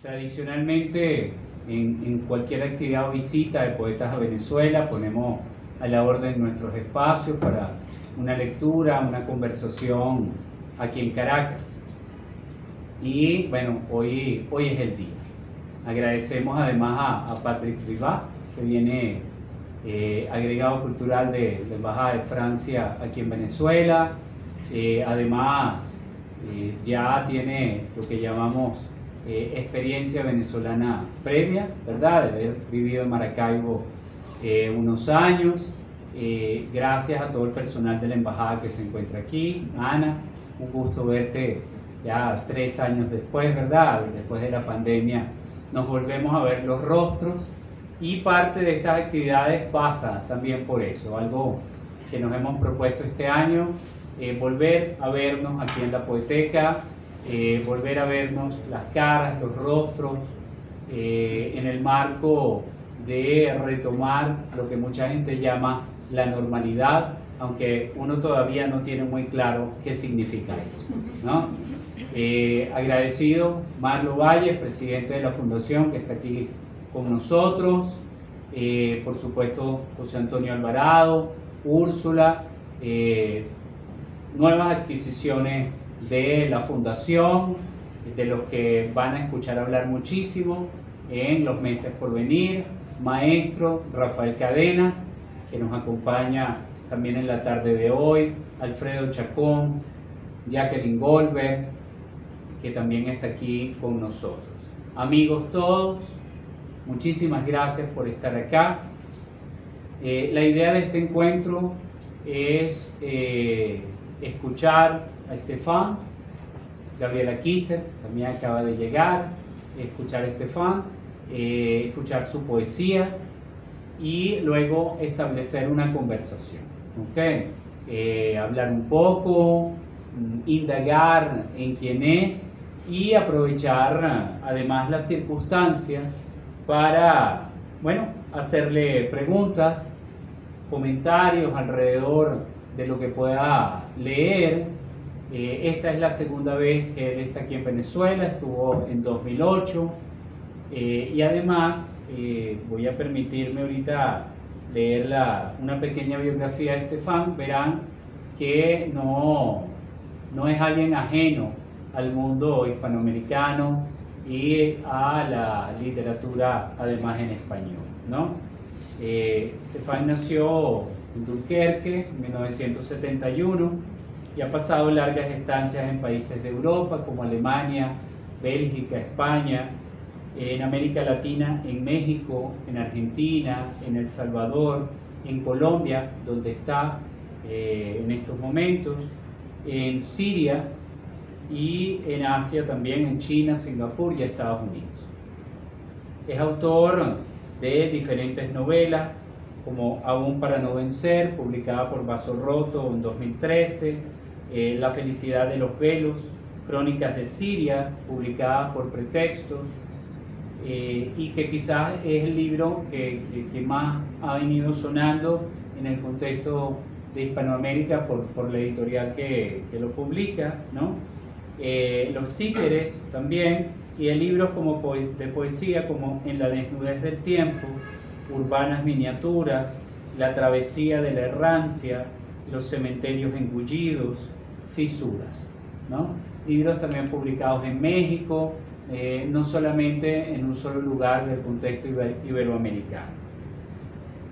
Tradicionalmente, en cualquier actividad o visita de Poetas a Venezuela, ponemos a la orden nuestros espacios para una lectura, una conversación aquí en Caracas. Y bueno, hoy es el día. Agradecemos además a Patrick Rivat, que viene agregado cultural de la Embajada de Francia aquí en Venezuela. Además, ya tiene lo que llamamos experiencia venezolana previa, ¿verdad? De haber vivido en Maracaibo unos años. Gracias a todo el personal de la embajada que se encuentra aquí. Ana, un gusto verte ya 3 años después, ¿verdad? Después de la pandemia nos volvemos a ver los rostros y parte de estas actividades pasa también por eso, algo que nos hemos propuesto este año, volver a vernos aquí en la Poeteca, volver a vernos las caras, los rostros, en el marco de retomar lo que mucha gente llama la normalidad, aunque uno todavía no tiene muy claro qué significa eso, ¿no? Agradecido Marlo Valle, presidente de la Fundación, que está aquí con nosotros, por supuesto José Antonio Alvarado, Úrsula, nuevas adquisiciones de la Fundación, de los que van a escuchar hablar muchísimo en los meses por venir, maestro Rafael Cadenas, que nos acompaña también en la tarde de hoy, Alfredo Chacón, Jacqueline Goldberg, que también está aquí con nosotros. Amigos todos, muchísimas gracias por estar acá. La idea de este encuentro es escuchar a Estefan, Gabriela Kisser, también acaba de llegar, escuchar a Estefan, escuchar su poesía y luego establecer una conversación, ¿okay? Hablar un poco, indagar en quién es y aprovechar además las circunstancias para, bueno, hacerle preguntas, comentarios alrededor de lo que pueda leer. Esta es la segunda vez que él está aquí en Venezuela, estuvo en 2008 y además voy a permitirme ahorita leer una pequeña biografía de Estefan. Verán que no es alguien ajeno al mundo hispanoamericano y a la literatura además en español, ¿no? Estefan nació en Dunkerque en 1971 y ha pasado largas estancias en países de Europa como Alemania, Bélgica, España, en América Latina, en México, en Argentina, en El Salvador, en Colombia, donde está en estos momentos, en Siria y en Asia también, en China, Singapur y Estados Unidos. Es autor de diferentes novelas, como Aún para no vencer, publicada por Vaso Roto en 2013, La felicidad de los velos, Crónicas de Siria, publicada por Pretextos, y que quizás es el libro que más ha venido sonando en el contexto de Hispanoamérica por la editorial que lo publica, ¿no? Los títeres también, y de libros de poesía como En la desnudez del tiempo, Urbanas miniaturas, La travesía de la errancia, Los cementerios engullidos, Fisuras, ¿no? Libros también publicados en México, no solamente en un solo lugar del contexto iberoamericano.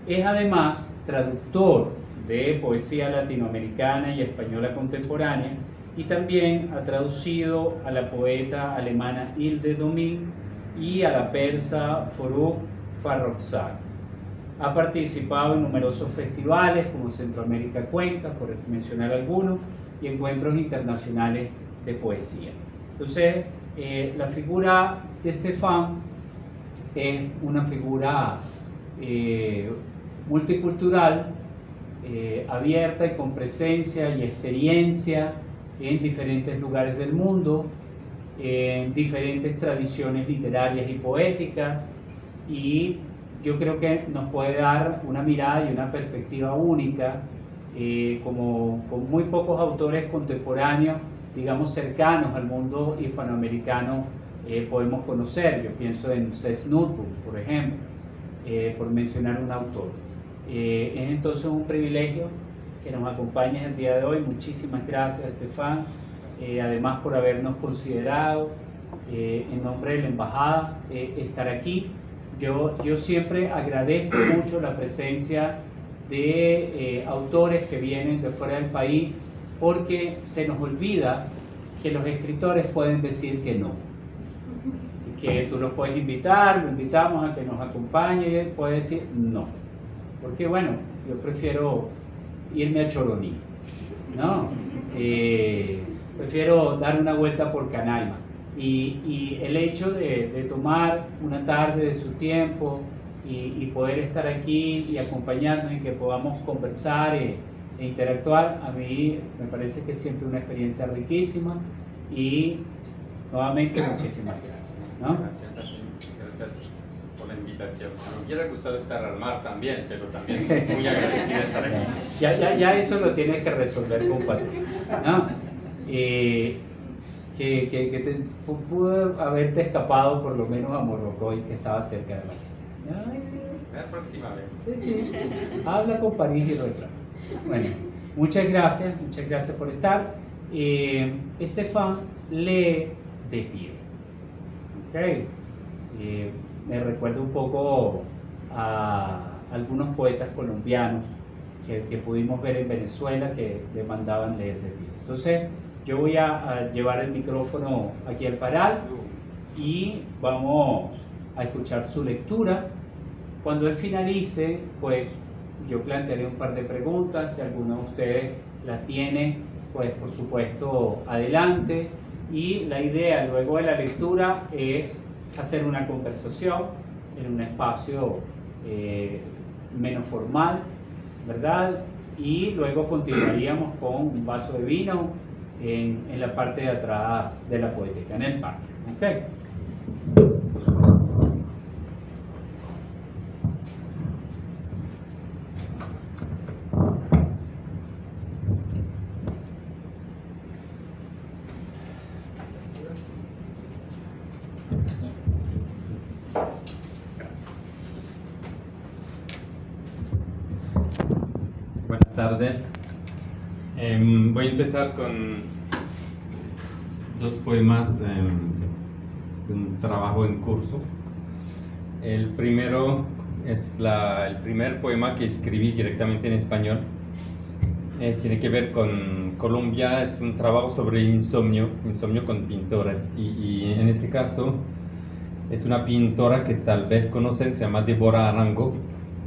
Es además traductor de poesía latinoamericana y española contemporánea y también ha traducido a la poeta alemana Hilde Domin y a la persa Forugh Farrokhzad. Ha participado en numerosos festivales como Centroamérica Cuenta, por mencionar algunos, y encuentros internacionales de poesía. Entonces, la figura de Estefan es una figura multicultural, abierta y con presencia y experiencia en diferentes lugares del mundo, en diferentes tradiciones literarias y poéticas, y yo creo que nos puede dar una mirada y una perspectiva única, como con muy pocos autores contemporáneos, digamos cercanos al mundo hispanoamericano, podemos conocer. Yo pienso en Cés Nutbull, por ejemplo, por mencionar un autor. Es entonces un privilegio que nos acompañes el día de hoy. Muchísimas gracias, Estefan, además por habernos considerado en nombre de la embajada estar aquí. Yo siempre agradezco mucho la presencia de autores que vienen de fuera del país, porque se nos olvida que los escritores pueden decir que no, que tú los puedes invitar, lo invitamos a que nos acompañe y él puede decir no, porque bueno, yo prefiero irme a Choroní, ¿no? Prefiero dar una vuelta por Canaima. Y el hecho de tomar una tarde de su tiempo y poder estar aquí y acompañarnos y que podamos conversar e interactuar, a mí me parece que es siempre una experiencia riquísima, y nuevamente muchísimas gracias, ¿no? Gracias a ti, gracias por la invitación. Me hubiera gustado estar al mar también, pero también muy agradecida de estar aquí. Ya eso lo tienes que resolver con Patrick, ¿no? Que te pudo haberte escapado por lo menos a Morrocoy, que estaba cerca de Valencia. La próxima vez. Sí. Habla con París y reclama. Bueno, muchas gracias por estar. Estefan lee de pie. Okay. Me recuerda un poco a algunos poetas colombianos que pudimos ver en Venezuela, que le mandaban leer de pie. Entonces, yo voy a llevar el micrófono aquí al paral y vamos a escuchar su lectura. Cuando él finalice, pues yo plantearé un par de preguntas. Si alguno de ustedes las tiene, pues por supuesto adelante. Y la idea luego de la lectura es hacer una conversación en un espacio menos formal, ¿verdad? Y luego continuaríamos con un vaso de vino en la parte de atrás de la poética, en el parque. ¿Okay? Buenas tardes. Voy a empezar con dos poemas de un trabajo en curso. El primero es el primer poema que escribí directamente en español. Tiene que ver con Colombia. Es un trabajo sobre insomnio con pintoras. Y en este caso es una pintora que tal vez conocen, se llama Deborah Arango,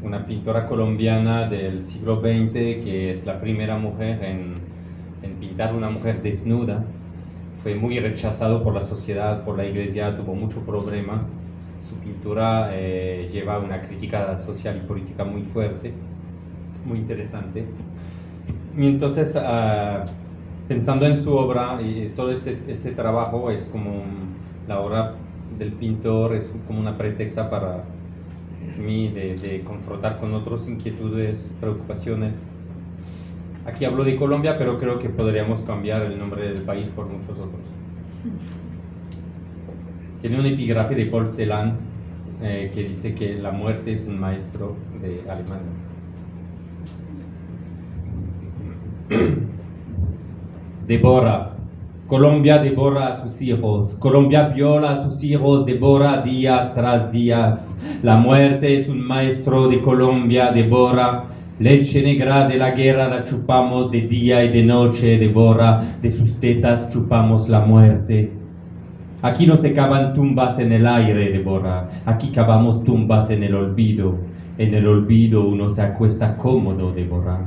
una pintora colombiana del siglo XX, que es la primera mujer en pintar una mujer desnuda. Fue muy rechazado por la sociedad, por la iglesia, tuvo mucho problema. Su pintura lleva una crítica social y política muy fuerte, muy interesante. Y entonces, pensando en su obra, y todo este trabajo es como la obra del pintor, es como una pretexta para mí de confrontar con otras inquietudes, preocupaciones. Aquí hablo de Colombia, pero creo que podríamos cambiar el nombre del país por muchos otros. Tiene un epígrafe de Paul Celan que dice que la muerte es un maestro de Alemania. Deborah. Colombia devora a sus hijos, Colombia viola a sus hijos, devora días tras días. La muerte es un maestro de Colombia, devora. Leche negra de la guerra la chupamos de día y de noche, devora. De sus tetas chupamos la muerte. Aquí no se cavan tumbas en el aire, devora. Aquí cavamos tumbas en el olvido. En el olvido uno se acuesta cómodo, devora.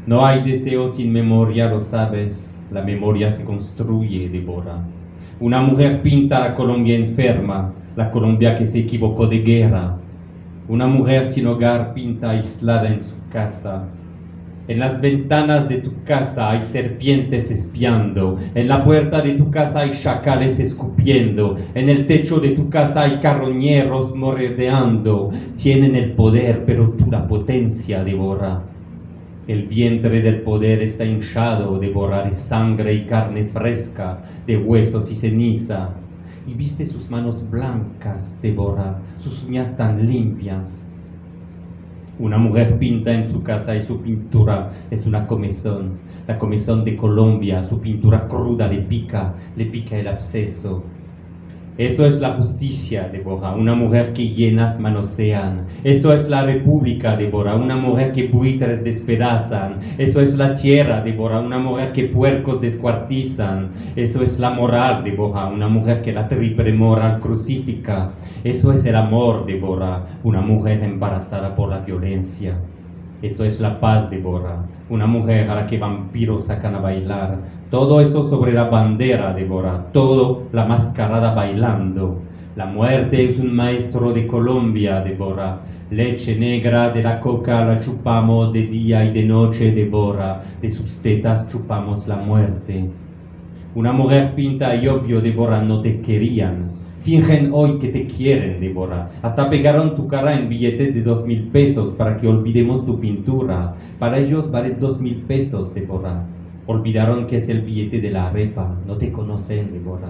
No hay deseo sin memoria, lo sabes. La memoria se construye, devora. Una mujer pinta la Colombia enferma, la Colombia que se equivocó de guerra. Una mujer sin hogar pinta aislada en su casa. En las ventanas de tu casa hay serpientes espiando. En la puerta de tu casa hay chacales escupiendo. En el techo de tu casa hay carroñeros mordeando. Tienen el poder, pero tú la potencia, devora. El vientre del poder está hinchado, devorar sangre y carne fresca, de huesos y ceniza. y viste sus manos blancas, Débora, sus uñas tan limpias. Una mujer pinta en su casa y su pintura es una comezón, la comezón de Colombia, su pintura cruda le pica el absceso. Eso es la justicia, Débora, una mujer que hienas manosean. Eso es la república, Débora, una mujer que buitres despedazan. Eso es la tierra, Débora, una mujer que puercos descuartizan. Eso es la moral, Débora, una mujer que la triple moral crucifica. Eso es el amor, Débora, una mujer embarazada por la violencia. Eso es la paz, Débora, una mujer a la que vampiros sacan a bailar. Todo eso sobre la bandera, Débora, todo la mascarada bailando. La muerte es un maestro de Colombia, Débora. Leche negra de la coca la chupamos de día y de noche, Débora. De sus tetas chupamos la muerte. Una mujer pinta y obvio, Débora, no te querían. Fingen hoy que te quieren, Débora. Hasta pegaron tu cara en billetes de 2,000 pesos para que olvidemos tu pintura. Para ellos vales 2,000 pesos, Débora. Olvidaron que es el billete de la arepa. No te conocen, Débora.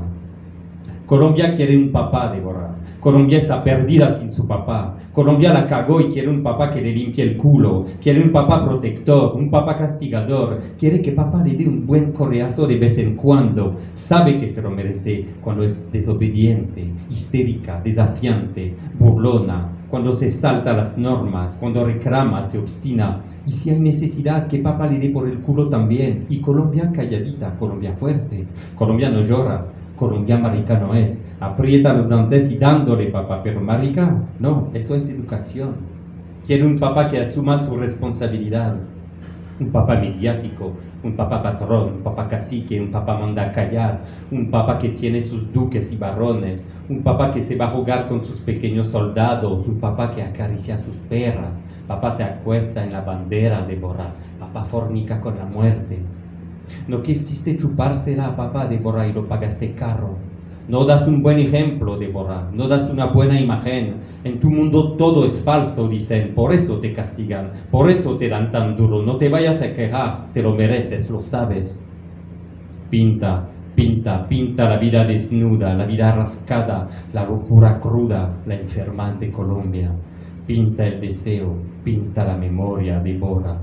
Colombia quiere un papá, Débora. Colombia está perdida sin su papá. Colombia la cagó y quiere un papá que le limpie el culo. Quiere un papá protector, un papá castigador. Quiere que papá le dé un buen correazo de vez en cuando. Sabe que se lo merece cuando es desobediente, histérica, desafiante, burlona. Cuando se salta las normas, cuando reclama, se obstina. Y si hay necesidad, que papá le dé por el culo también. Y Colombia calladita, Colombia fuerte. Colombia no llora. Colombia marica no es. Aprieta los dientes y dándole, papá, pero marica, no, eso es educación. Quiere un papá que asuma su responsabilidad. Un papá mediático, un papá patrón, un papá cacique, un papá manda a callar, un papá que tiene sus duques y barones, un papá que se va a jugar con sus pequeños soldados, un papá que acaricia a sus perras, papá se acuesta en la bandera, Débora, papá fornica con la muerte. No quisiste chupársela a papá, Débora, y lo pagaste caro. No das un buen ejemplo, Débora, no das una buena imagen. En tu mundo todo es falso, dicen, por eso te castigan, por eso te dan tan duro. No te vayas a quejar, te lo mereces, lo sabes. Pinta, pinta, pinta la vida desnuda, la vida rascada, la locura cruda, la enfermedad de Colombia. Pinta el deseo, pinta la memoria, Débora.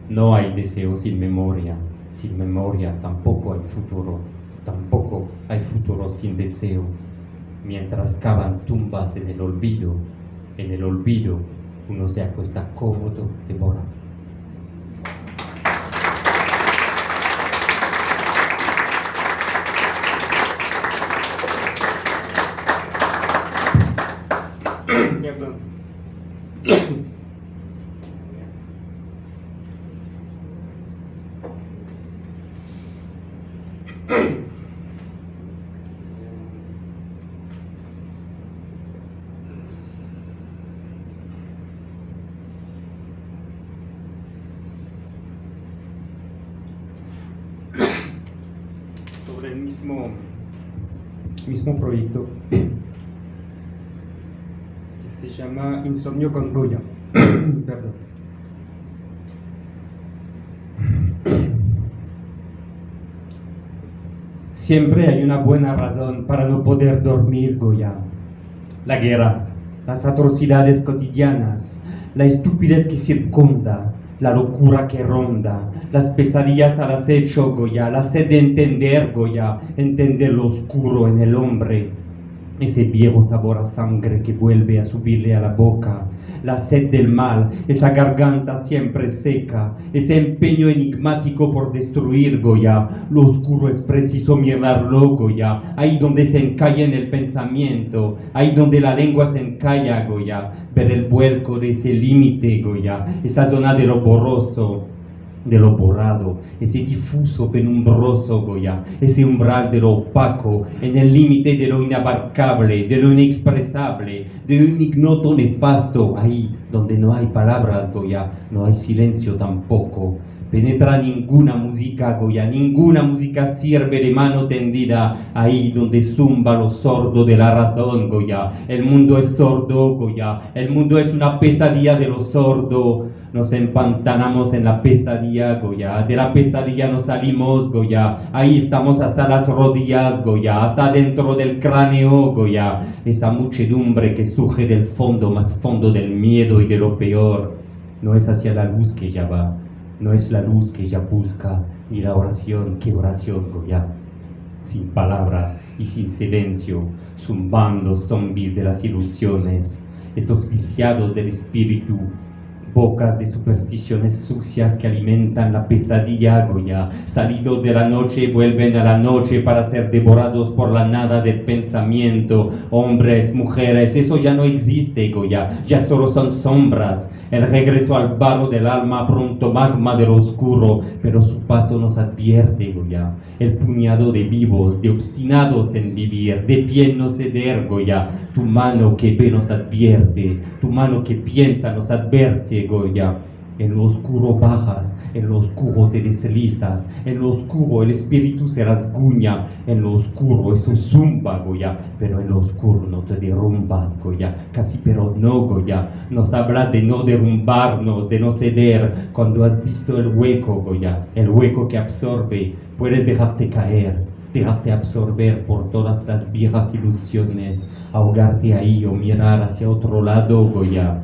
No hay deseo sin memoria. Sin memoria tampoco hay futuro, tampoco hay futuro sin deseo. Mientras cavan tumbas en el olvido uno se acuesta cómodo, Débora. Sobre el mismo proyecto que se llama Insomnio con Goya. Perdón. Siempre hay una buena razón para no poder dormir, Goya. La guerra, las atrocidades cotidianas, la estupidez que circunda, la locura que ronda, las pesadillas al acecho, Goya, la sed de entender, Goya, entender lo oscuro en el hombre, ese viejo sabor a sangre que vuelve a subirle a la boca, la sed del mal, esa garganta siempre seca, ese empeño enigmático por destruir, Goya. Lo oscuro es preciso mirarlo, Goya, ahí donde se encalla en el pensamiento, ahí donde la lengua se encalla, Goya, ver el vuelco de ese límite, Goya, esa zona de lo borroso, de lo borrado, ese difuso penumbroso, Goya, ese umbral de lo opaco, en el límite de lo inabarcable, de lo inexpresable, de un ignoto nefasto, ahí donde no hay palabras, Goya, no hay silencio tampoco. Penetra ninguna música, Goya, ninguna música sirve de mano tendida, ahí donde zumba lo sordo de la razón, Goya. El mundo es sordo, Goya, el mundo es una pesadilla de lo sordo. Nos empantanamos en la pesadilla, Goya. De la pesadilla nos salimos, Goya. Ahí estamos hasta las rodillas, Goya. Hasta dentro del cráneo, Goya. Esa muchedumbre que surge del fondo, más fondo del miedo y de lo peor. No es hacia la luz que ella va. No es la luz que ella busca. Ni la oración, ¿qué oración, Goya? Sin palabras y sin silencio, zumbando zombies de las ilusiones. Esos viciados del espíritu, bocas de supersticiones sucias que alimentan la pesadilla, Goya. Salidos de la noche, vuelven a la noche para ser devorados por la nada del pensamiento. Hombres, mujeres, eso ya no existe, Goya. Ya solo son sombras. El regreso al barro del alma, pronto magma de lo oscuro, pero su paso nos advierte, Goya. El puñado de vivos, de obstinados en vivir, de pie en no ceder, Goya. Tu mano que ve nos advierte, tu mano que piensa nos advierte, Goya. En lo oscuro bajas, en lo oscuro te deslizas, en lo oscuro el espíritu se rasguña, en lo oscuro eso zumba, Goya, pero en lo oscuro no te derrumbas, Goya, casi pero no, Goya. Nos hablas de no derrumbarnos, de no ceder, cuando has visto el hueco, Goya, el hueco que absorbe, puedes dejarte caer, dejarte absorber por todas las viejas ilusiones, ahogarte ahí o mirar hacia otro lado, Goya,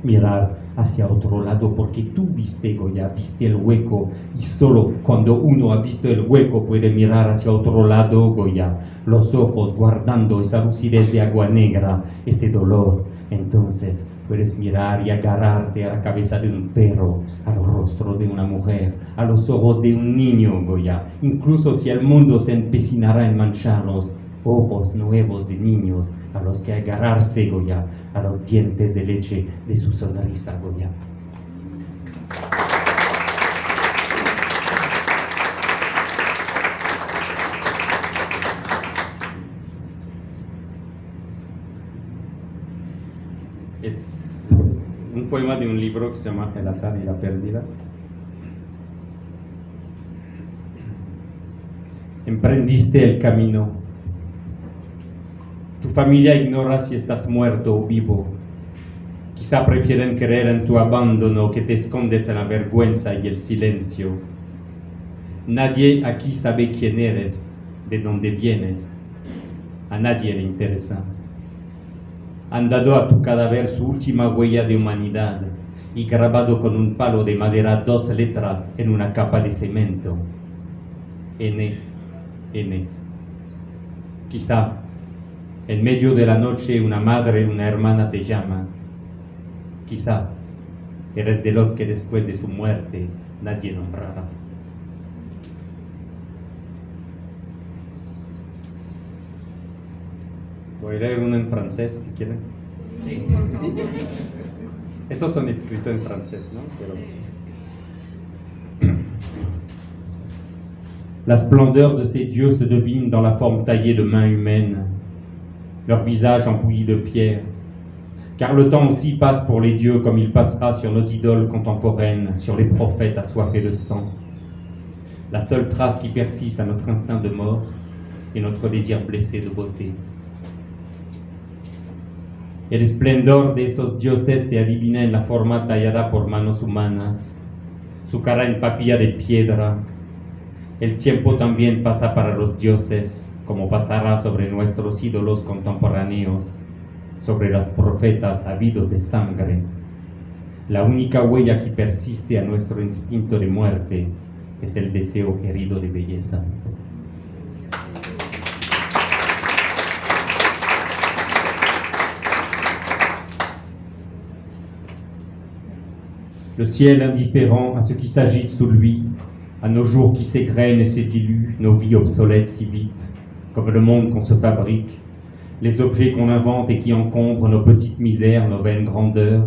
mirar hacia otro lado, porque tú viste, Goya, viste el hueco, y solo cuando uno ha visto el hueco puede mirar hacia otro lado, Goya, los ojos guardando esa lucidez de agua negra, ese dolor. Entonces puedes mirar y agarrarte a la cabeza de un perro, al rostro de una mujer, a los ojos de un niño, Goya, incluso si el mundo se empecinara en mancharlos, ojos nuevos de niños a los que agarrarse, Goya, a los dientes de leche de su sonrisa, Goya. Es un poema de un libro que se llama El azar y la pérdida. Emprendiste el camino. Tu familia ignora si estás muerto o vivo. Quizá prefieren creer en tu abandono, que te escondes en la vergüenza y el silencio. Nadie aquí sabe quién eres, de dónde vienes. A nadie le interesa. Han dado a tu cadáver su última huella de humanidad y grabado con un palo de madera 2 letras en una capa de cemento. N. N. Quizá en medio de la noche una madre, una hermana te llama. Quizá eres de los que después de su muerte nadie nombrará. Voy a leer uno en francés si quieren. Sí. Estos son escritos en francés, ¿no? Pero... La splendeur de ces dieux se devine dans la forme taillée de mains humaines, leur visage empouillé de pierre. Car le temps aussi passe pour les dieux comme il passera sur nos idoles contemporaines, sur les prophètes assoiffés de sang. La seule trace qui persiste à notre instinct de mort est notre désir blessé de beauté. El esplendor de esos dioses se adivina en la forma tallada por manos humanas, su cara empapilla de piedra. El tiempo también pasa para los dioses, como pasará sobre nuestros ídolos contemporáneos, sobre las profetas ávidos de sangre. La única huella que persiste a nuestro instinto de muerte es el deseo herido de belleza. Le ciel indifférent à ce qui s'agite sous lui, à nos jours qui s'égrènent et se diluent, nos vies obsolètes si vite, comme le monde qu'on se fabrique, les objets qu'on invente et qui encombrent nos petites misères, nos vaines grandeurs,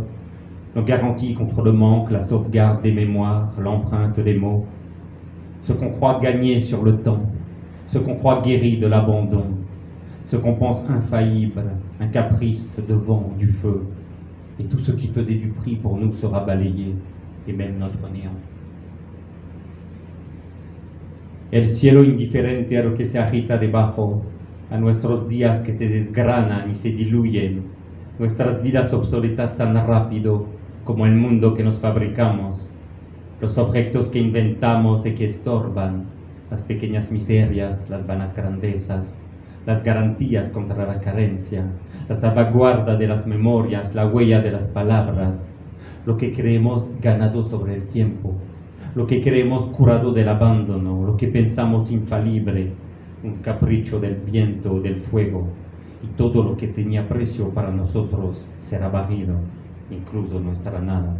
nos garanties contre le manque, la sauvegarde des mémoires, l'empreinte des mots, ce qu'on croit gagner sur le temps, ce qu'on croit guéri de l'abandon, ce qu'on pense infaillible, un caprice de vent, du feu, et tout ce qui faisait du prix pour nous sera balayé, et même notre néant. El cielo indiferente a lo que se agita debajo, a nuestros días que se desgranan y se diluyen, nuestras vidas obsoletas tan rápido, como el mundo que nos fabricamos, los objetos que inventamos y que estorban, las pequeñas miserias, las vanas grandezas, las garantías contra la carencia, la salvaguarda de las memorias, la huella de las palabras, lo que creemos ganado sobre el tiempo, lo que creemos curado del abandono, lo que pensamos infalible, un capricho del viento o del fuego, y todo lo que tenía precio para nosotros será barrido, incluso nuestra nada.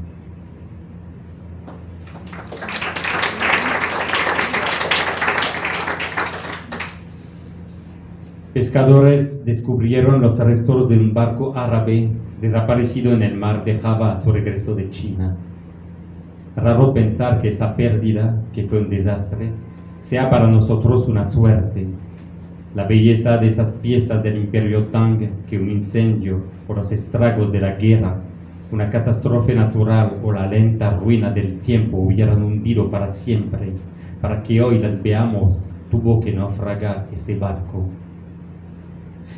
Pescadores descubrieron los restos de un barco árabe desaparecido en el mar de Java a su regreso de China. Raro pensar que esa pérdida, que fue un desastre, sea para nosotros una suerte. La belleza de esas piezas del Imperio Tang, que un incendio o los estragos de la guerra, una catástrofe natural o la lenta ruina del tiempo hubieran hundido para siempre. Para que hoy las veamos, tuvo que naufragar este barco.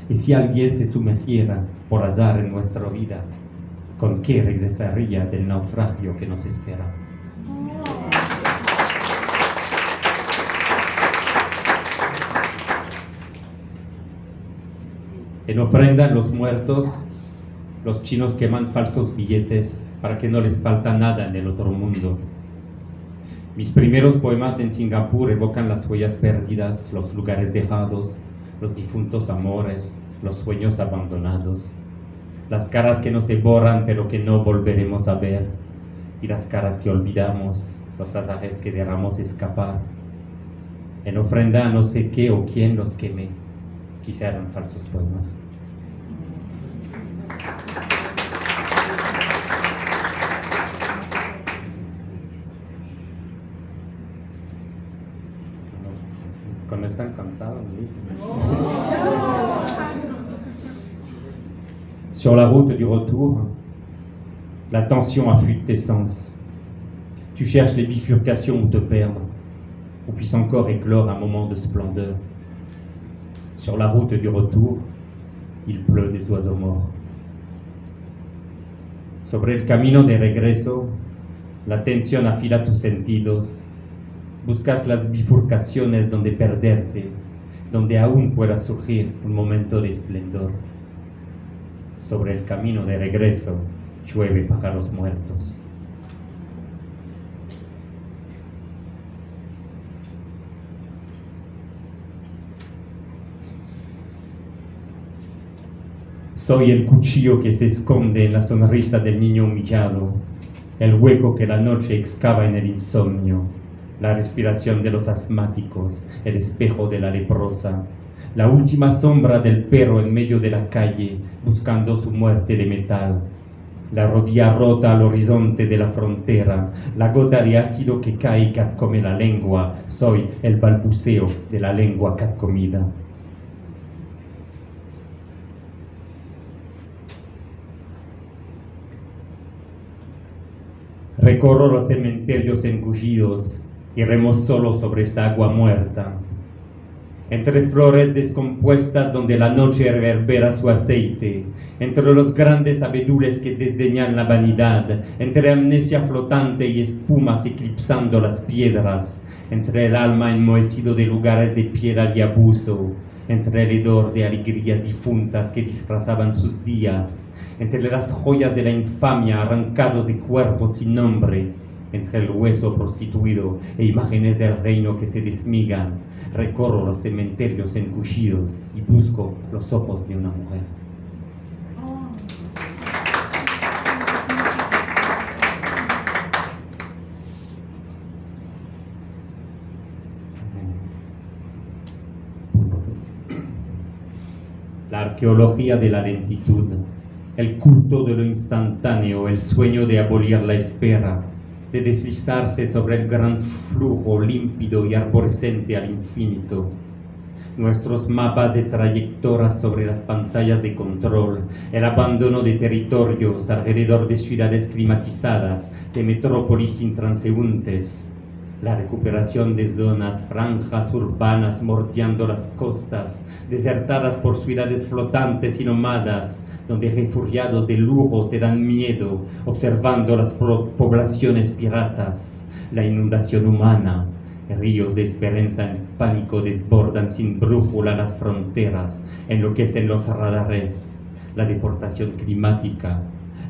Y si alguien se sumergiera por azar en nuestra vida, ¿con qué regresaría del naufragio que nos espera? En ofrenda a los muertos, los chinos queman falsos billetes para que no les falta nada en el otro mundo. Mis primeros poemas en Singapur evocan las huellas perdidas, los lugares dejados, los difuntos amores, los sueños abandonados, las caras que no se borran pero que no volveremos a ver, y las caras que olvidamos, los azares que dejamos escapar. En ofrenda a no sé qué o quién los quemé, quizá eran falsos poemas. Cuando están cansados, me dicen. Sur la route du retour, la tension affûte tes sens. Tu cherches les bifurcations où te perdre, où puisse encore éclore un moment de splendeur. Sur la route du retour, il pleut des oiseaux morts. Sobre el camino de regreso, la tensión afila tus sentidos. Buscas las bifurcaciones donde perderte, donde aún pueda surgir un momento de esplendor. Sobre el camino de regreso, llueve pájaros muertos. Soy el cuchillo que se esconde en la sonrisa del niño humillado, el hueco que la noche excava en el insomnio, la respiración de los asmáticos, el espejo de la leprosa, la última sombra del perro en medio de la calle, buscando su muerte de metal, la rodilla rota al horizonte de la frontera, la gota de ácido que cae y carcome la lengua. Soy el balbuceo de la lengua carcomida. Recorro los cementerios engullidos y remo solo sobre esta agua muerta, entre flores descompuestas donde la noche reverbera su aceite, entre los grandes abedules que desdeñan la vanidad, entre amnesia flotante y espumas eclipsando las piedras, entre el alma enmohecido de lugares de piedra y abuso, entre el hedor de alegrías difuntas que disfrazaban sus días, entre las joyas de la infamia arrancados de cuerpos sin nombre, entre el hueso prostituido e imágenes del reino que se desmigan, recorro los cementerios encuchidos y busco los ojos de una mujer. La arqueología de la lentitud, el culto de lo instantáneo, el sueño de abolir la espera, de deslizarse sobre el gran flujo límpido y arborescente al infinito. Nuestros mapas de trayectorias sobre las pantallas de control, el abandono de territorios alrededor de ciudades climatizadas, de metrópolis intranseúntes, la recuperación de zonas, franjas urbanas mordiendo las costas, desertadas por ciudades flotantes y nómadas, donde refugiados de lujo se dan miedo observando las poblaciones piratas, la inundación humana, ríos de esperanza en pánico desbordan sin brújula las fronteras, enloquecen los radares, la deportación climática,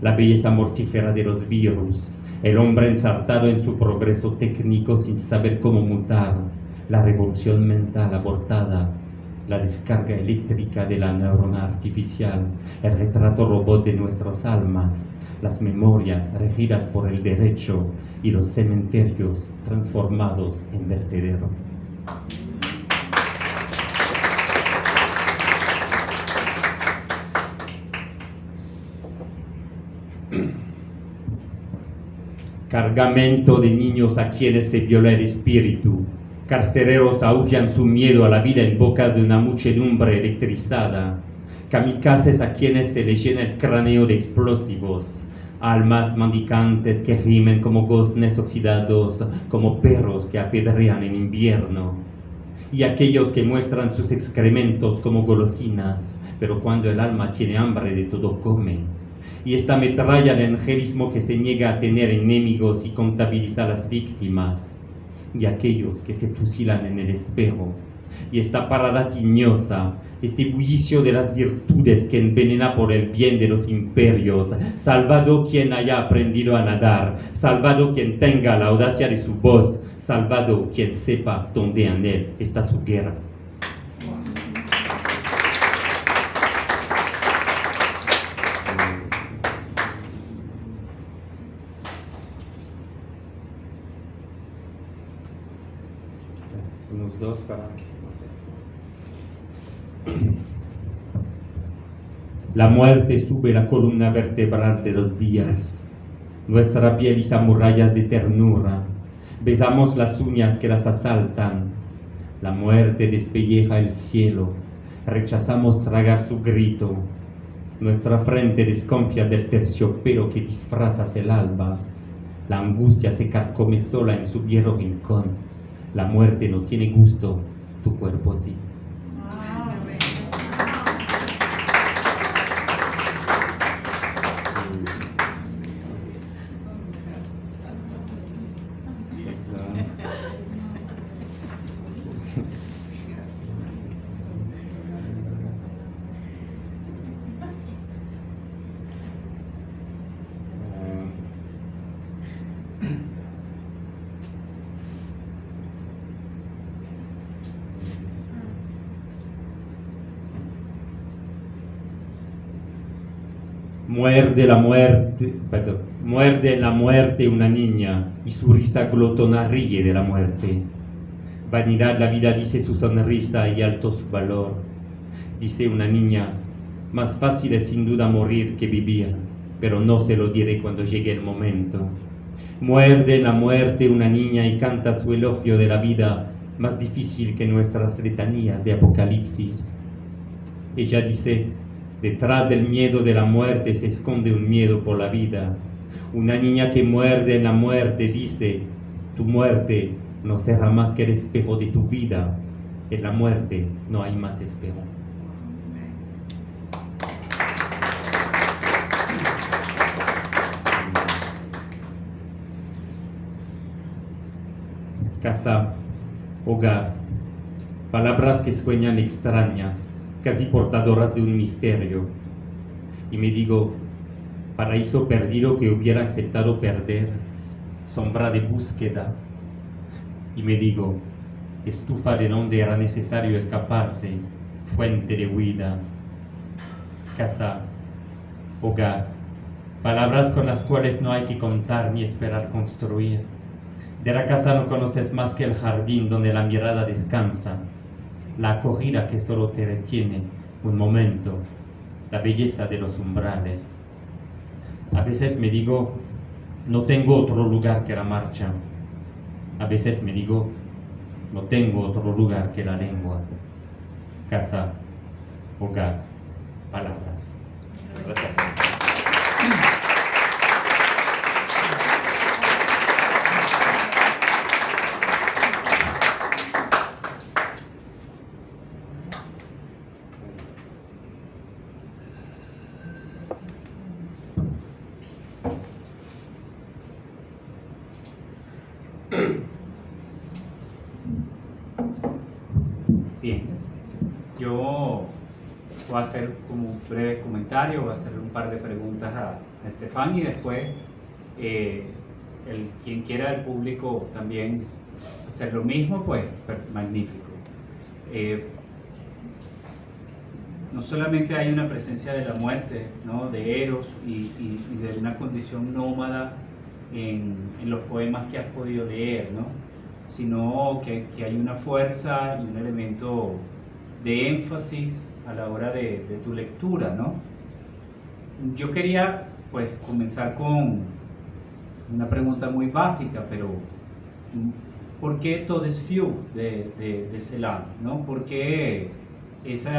la belleza mortífera de los virus, el hombre ensartado en su progreso técnico sin saber cómo mutar, la revolución mental abortada, la descarga eléctrica de la neurona artificial, el retrato robot de nuestras almas, las memorias regidas por el derecho y los cementerios transformados en vertedero. Cargamento de niños a quienes se viola el espíritu. Carcereros aullan su miedo a la vida en bocas de una muchedumbre electrizada. Kamikazes a quienes se les llena el cráneo de explosivos. Almas mendicantes que gimen como goznes oxidados, como perros que apedrean en invierno. Y aquellos que muestran sus excrementos como golosinas, pero cuando el alma tiene hambre de todo come. Y esta metralla de angelismo que se niega a tener enemigos y contabiliza a las víctimas, y aquellos que se fusilan en el espejo, y esta parada tiñosa, este bullicio de las virtudes que envenena por el bien de los imperios, salvado quien haya aprendido a nadar, salvado quien tenga la audacia de su voz, salvado quien sepa dónde en él está su guerra. Unos dos para... La muerte sube la columna vertebral de los días. Nuestra piel y amurallas de ternura. Besamos las uñas que las asaltan. La muerte despelleja el cielo. Rechazamos tragar su grito. Nuestra frente desconfía del terciopelo que disfrazas el alba. La angustia se carcome sola en su viejo rincón. La muerte no tiene gusto, tu cuerpo sí. Muerde en la muerte una niña y su risa glotona ríe de la muerte. Vanidad la vida dice su sonrisa y alto su valor. Dice una niña, más fácil es sin duda morir que vivir, pero no se lo diré cuando llegue el momento. Muerde en la muerte una niña y canta su elogio de la vida, más difícil que nuestras letanías de Apocalipsis. Ella dice, detrás del miedo de la muerte se esconde un miedo por la vida. Una niña que muerde en la muerte dice, tu muerte no será más que el espejo de tu vida. En la muerte no hay más espejo. Casa, hogar, palabras que sueñan extrañas, casi portadoras de un misterio, y me digo, paraíso perdido que hubiera aceptado perder, sombra de búsqueda, y me digo, estufa de donde era necesario escaparse, fuente de huida, casa, hogar, palabras con las cuales no hay que contar ni esperar construir. De la casa no conoces más que el jardín donde la mirada descansa, la acogida que solo te retiene un momento, la belleza de los umbrales. A veces me digo, no tengo otro lugar que la marcha. A veces me digo, no tengo otro lugar que la lengua. Casa, hogar, palabras. Gracias. Bien, yo voy a hacer como un breve comentario, voy a hacer un par de preguntas a Estefan y después quien quiera del público también hacer lo mismo, pues magnífico. No solamente hay una presencia de la muerte, ¿no? De Eros y de una condición nómada en los poemas que has podido leer, ¿no? Sino que hay una fuerza y un elemento de énfasis a la hora de tu lectura, ¿no? Yo quería pues comenzar con una pregunta muy básica, pero ¿por qué Todesfjord de Celan, ¿no? ¿Por qué ese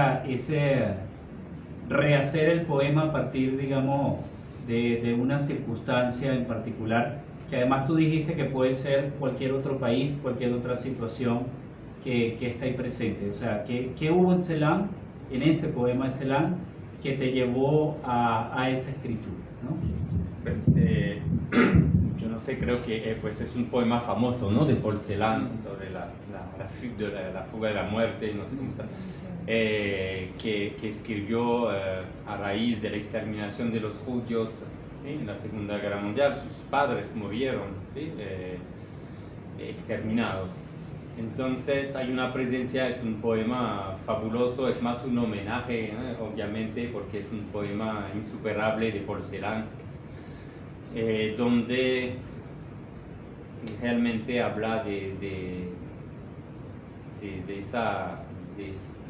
rehacer el poema a partir, digamos, de una circunstancia en particular, que además tú dijiste que puede ser cualquier otro país, cualquier otra situación que está ahí presente? O sea, ¿qué hubo en Celan, en ese poema de Celan, que te llevó a esa escritura, ¿no? Pues, yo no sé, creo que pues es un poema famoso, ¿no? De Paul Celan, sobre la fuga de la muerte, no sé cómo está, que escribió a raíz de la exterminación de los judíos, ¿sí? En la Segunda Guerra Mundial. Sus padres murieron, ¿sí? Exterminados. Entonces hay una presencia, es un poema fabuloso, es más un homenaje, obviamente, porque es un poema insuperable de Paul Celan, donde realmente habla de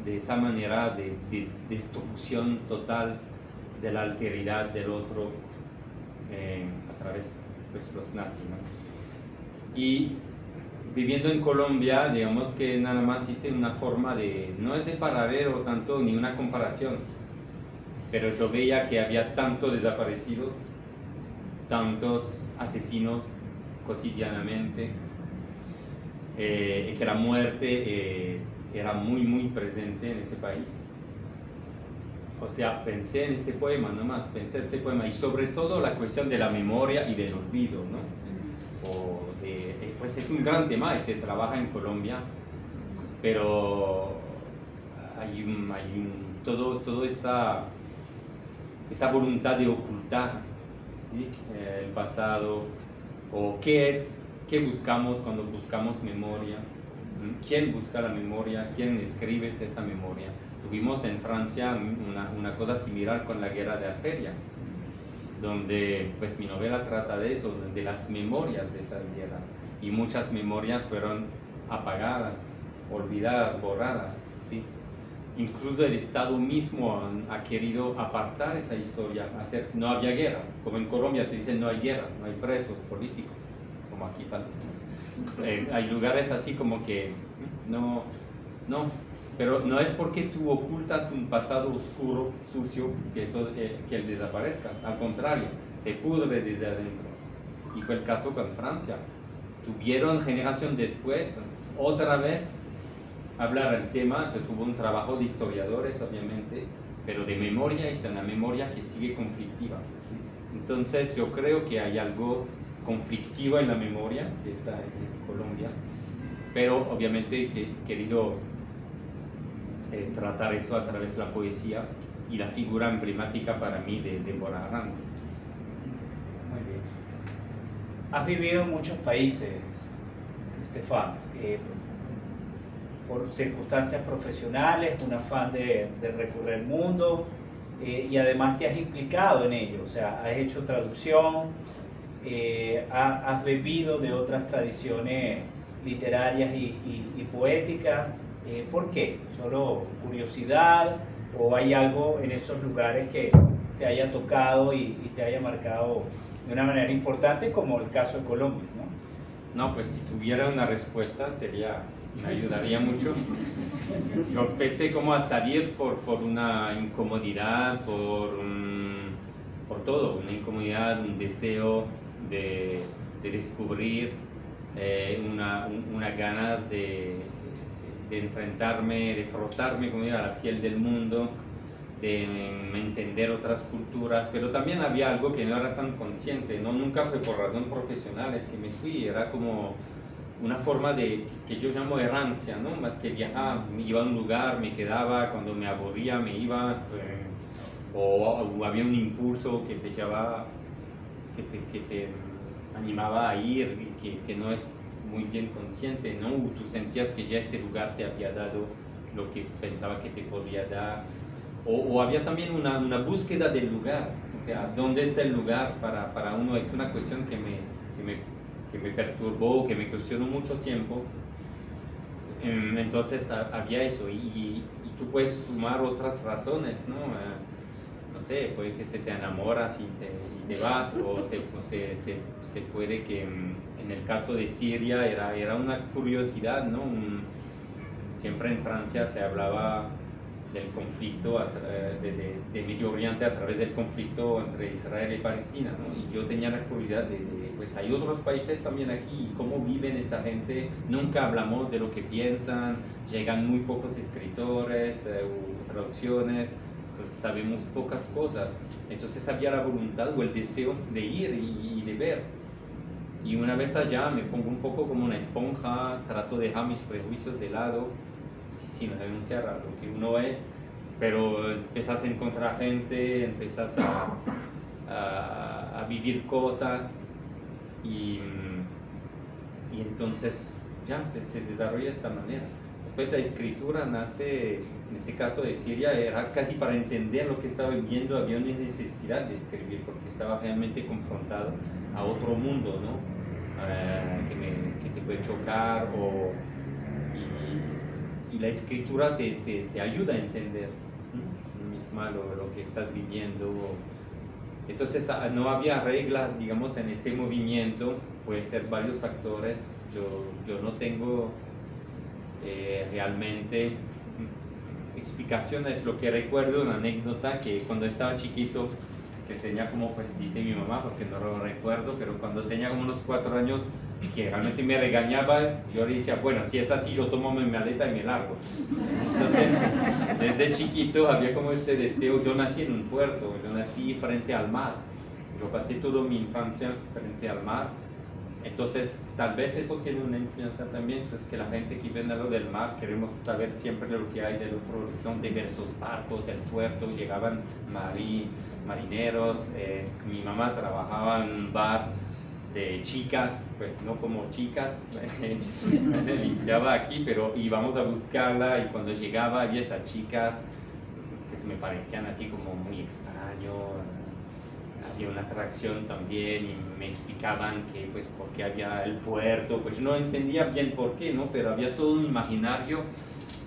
esa manera de destrucción total de la alteridad del otro a través de pues, los nazis, ¿no? Y viviendo en Colombia, digamos que nada más hice una forma de, no es de paralelo tanto ni una comparación, pero yo veía que había tantos desaparecidos, tantos asesinos cotidianamente, que la muerte era muy presente en ese país. O sea, pensé en este poema, nomás pensé en este poema, y sobre todo la cuestión de la memoria y del olvido, ¿no? Pues es un gran tema y se trabaja en Colombia, pero hay toda esa voluntad de ocultar, ¿sí? El pasado, o qué buscamos cuando buscamos memoria, quién busca la memoria, quién escribe esa memoria. Tuvimos en Francia una cosa similar con la guerra de Argelia, donde pues mi novela trata de eso, de las memorias de esas guerras, y muchas memorias fueron apagadas, olvidadas, borradas, ¿sí? Incluso el Estado mismo ha querido apartar esa historia, no había guerra, como en Colombia te dicen no hay guerra, no hay presos políticos, como aquí tal vez. Hay lugares así como que no, pero no es porque tú ocultas un pasado oscuro, sucio, que él desaparezca, al contrario, se pudre desde adentro. Y fue el caso con Francia. Tuvieron generación después, otra vez, hablar el tema, se hubo un trabajo de historiadores, obviamente, pero de memoria, es una memoria que sigue conflictiva. Entonces yo creo que hay algo conflictivo en la memoria, que está en Colombia, pero obviamente he querido tratar eso a través de la poesía y la figura emblemática para mí de Deborah Arrand. Muy bien. Has vivido en muchos países, Estefan, por circunstancias profesionales, un afán de recorrer el mundo, y además te has implicado en ello, o sea, has hecho traducción, has bebido de otras tradiciones literarias y poéticas. ¿Por qué? ¿Solo curiosidad o hay algo en esos lugares que te haya tocado y te haya marcado de una manera importante, como el caso de Colombia, ¿no? No, pues si tuviera una respuesta me ayudaría mucho. Yo empecé como a salir por una incomodidad, por todo, una incomodidad, un deseo de descubrir, unas ganas de enfrentarme, de frotarme con la piel del mundo, de entender otras culturas, pero también había algo que no era tan consciente, ¿no? Nunca fue por razón profesional, es que me fui, era como una forma de que yo llamo errancia, ¿no? Más que viajar, me iba a un lugar, me quedaba, cuando me aburría me iba, o había un impulso que te llevaba, que te animaba a ir, que no es muy bien consciente, ¿no? Tú sentías que ya este lugar te había dado lo que pensaba que te podía dar, o había también una búsqueda del lugar, o sea, ¿dónde está el lugar para uno? Es una cuestión que me perturbó, que me cuestionó mucho tiempo. Entonces había eso, y tú puedes sumar otras razones, ¿no? No sé, puede que se te enamoras y te vas, o se puede que en el caso de Siria era una curiosidad, ¿no? Siempre en Francia se hablaba del conflicto de Medio Oriente a través del conflicto entre Israel y Palestina, ¿no? Y yo tenía la curiosidad pues hay otros países también aquí, cómo viven esta gente, nunca hablamos de lo que piensan, llegan muy pocos escritores o traducciones, pues sabemos pocas cosas, entonces había la voluntad o el deseo de ir y de ver. Y una vez allá me pongo un poco como una esponja, trato de dejar mis prejuicios de lado, sin renunciar a lo que uno es, pero empiezas a encontrar gente, empiezas a vivir cosas, y entonces ya se desarrolla de esta manera. Después la escritura nace, en este caso de Siria, era casi para entender lo que estaba viviendo, había una necesidad de escribir, porque estaba realmente confrontado a otro mundo, ¿no? Que te puede chocar, y la escritura te ayuda a entender, ¿no? Misma lo que estás viviendo. Entonces no había reglas, digamos, en este movimiento, puede ser varios factores. Yo no tengo realmente explicaciones. Lo que recuerdo, una anécdota, que cuando estaba chiquito, que tenía como, pues dice mi mamá, porque no lo recuerdo, pero cuando tenía como unos 4 años, que realmente me regañaba, yo le decía, bueno, si es así, yo tomo mi maleta y me largo. Entonces, desde chiquito había como este deseo. Yo nací en un puerto, yo nací frente al mar, yo pasé toda mi infancia frente al mar, entonces tal vez eso tiene una influencia también, pues que la gente que viene a lo del mar queremos saber siempre lo que hay del otro horizonte, ver esos barcos, el puerto, llegaban marineros, mi mamá trabajaba en un bar de chicas, pues no como chicas, limpiaba aquí, pero íbamos a buscarla, y cuando llegaba había esas chicas que me parecían así como muy extraño, había una atracción también, y me explicaban que pues por qué había el puerto, pues no entendía bien por qué, ¿no? Pero había todo un imaginario